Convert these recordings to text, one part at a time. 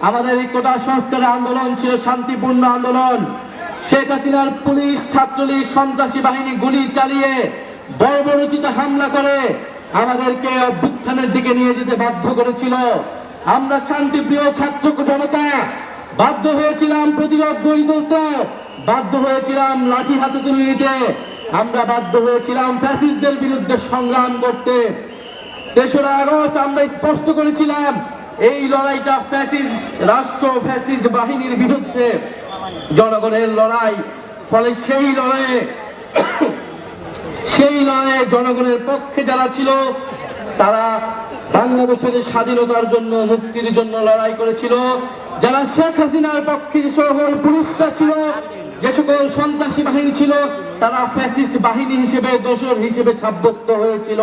আমাদের এই কোটা সংস্কারের আন্দোলন ছিল শান্তিপূর্ণ আন্দোলন। শেখ হাসিনার পুলিশ, ছাত্রলীগ, সন্ত্রাসী বাহিনী গুলি চালিয়ে বর্বরোচিত হামলা করে আমাদেরকে অভ্যুত্থানের দিকে নিয়ে যেতে বাধ্য করেছিল। আমরা শান্তিপ্রিয় ছাত্র জনতা বাধ্য হয়েছিলাম প্রতিরোধ গড়ে তুলতে, বাধ্য হয়েছিলাম লাঠি হাতে তুলে নিতে, আমরা বাধ্য হয়েছিলাম ফ্যাসিস্টদের বিরুদ্ধে সংগ্রাম করতে। ৩রা আগস্ট আমরা স্পষ্ট করেছিলাম এই লড়াইটা ফ্যাসিস্ট রাষ্ট্র, ফ্যাসিস্ট বাহিনীর বিরুদ্ধে জনগণের লড়াই। ফলে সেই লড়াইয়ে জনগণের পক্ষে যারা ছিল তারা বাংলাদেশের স্বাধীনতার জন্য, মুক্তির জন্য লড়াই করেছিল। যারা শেখ হাসিনার পক্ষে যে সকল পুলিশরা ছিল, যে সকল সন্ত্রাসী বাহিনী ছিল, তারা ফ্যাসিস্ট বাহিনী হিসেবে, দোসর হিসেবে সাব্যস্ত হয়েছিল।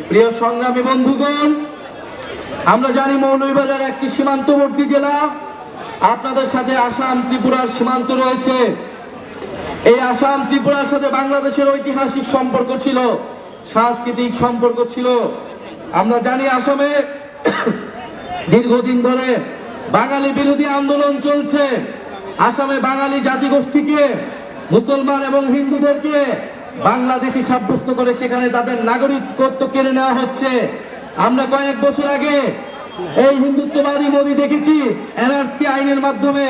প্রিয় সংগ্রামী বন্ধুগণ, আমরা জানি মৌলভীবাজার একটি সীমান্তবর্তী জেলা। আপনাদের সাথে আসাম ত্রিপুরার সীমান্ত রয়েছে। এই আসাম ত্রিপুরার সাথে বাংলাদেশের ঐতিহাসিক সম্পর্ক ছিল, সাংস্কৃতিক সম্পর্ক ছিল। আমরা জানি আসামে দীর্ঘদিন ধরে বাঙালি বিরোধী আন্দোলন চলছে। আসামে বাঙালি জাতিগোষ্ঠীকে, মুসলমান এবং হিন্দুদেরকে বাংলাদেশি সাব্যস্ত করে সেখানে তাদের নাগরিকত্ব কেড়ে নেওয়া হচ্ছে। আমরা কয়েক বছর আগে এই হিন্দুত্ববাদী মোদী দেখেছি এনআরসি আইনের মাধ্যমে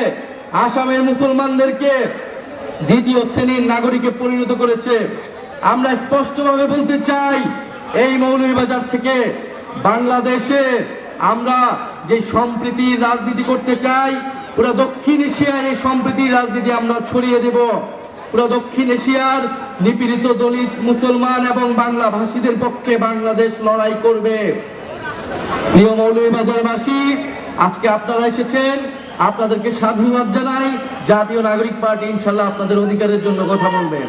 আসামের মুসলমানদেরকে দ্বিতীয় শ্রেণীর নাগরিকে পরিণত করেছে। আমরা স্পষ্টভাবে বলতে চাই, এই মৌলভীবাজার থেকে বাংলাদেশে আমরা যে সম্প্রীতির রাজনীতি করতে চাই, পুরো দক্ষিণ এশিয়ায় এই সম্প্রীতির রাজনীতি আমরা ছড়িয়ে দেব। পুরো দক্ষিণ এশিয়ার নিপীড়িত দলিত, মুসলমান এবং বাংলা ভাষীদের পক্ষে বাংলাদেশ লড়াই করবে। প্রিয় মৌলভীবাজারবাসী, আজকে আপনারা এসেছেন, আপনাদেরকে সাধুবাদ জানাই। জাতীয় নাগরিক পার্টি ইনশাল্লাহ আপনাদের অধিকারের জন্য কথা বলবে।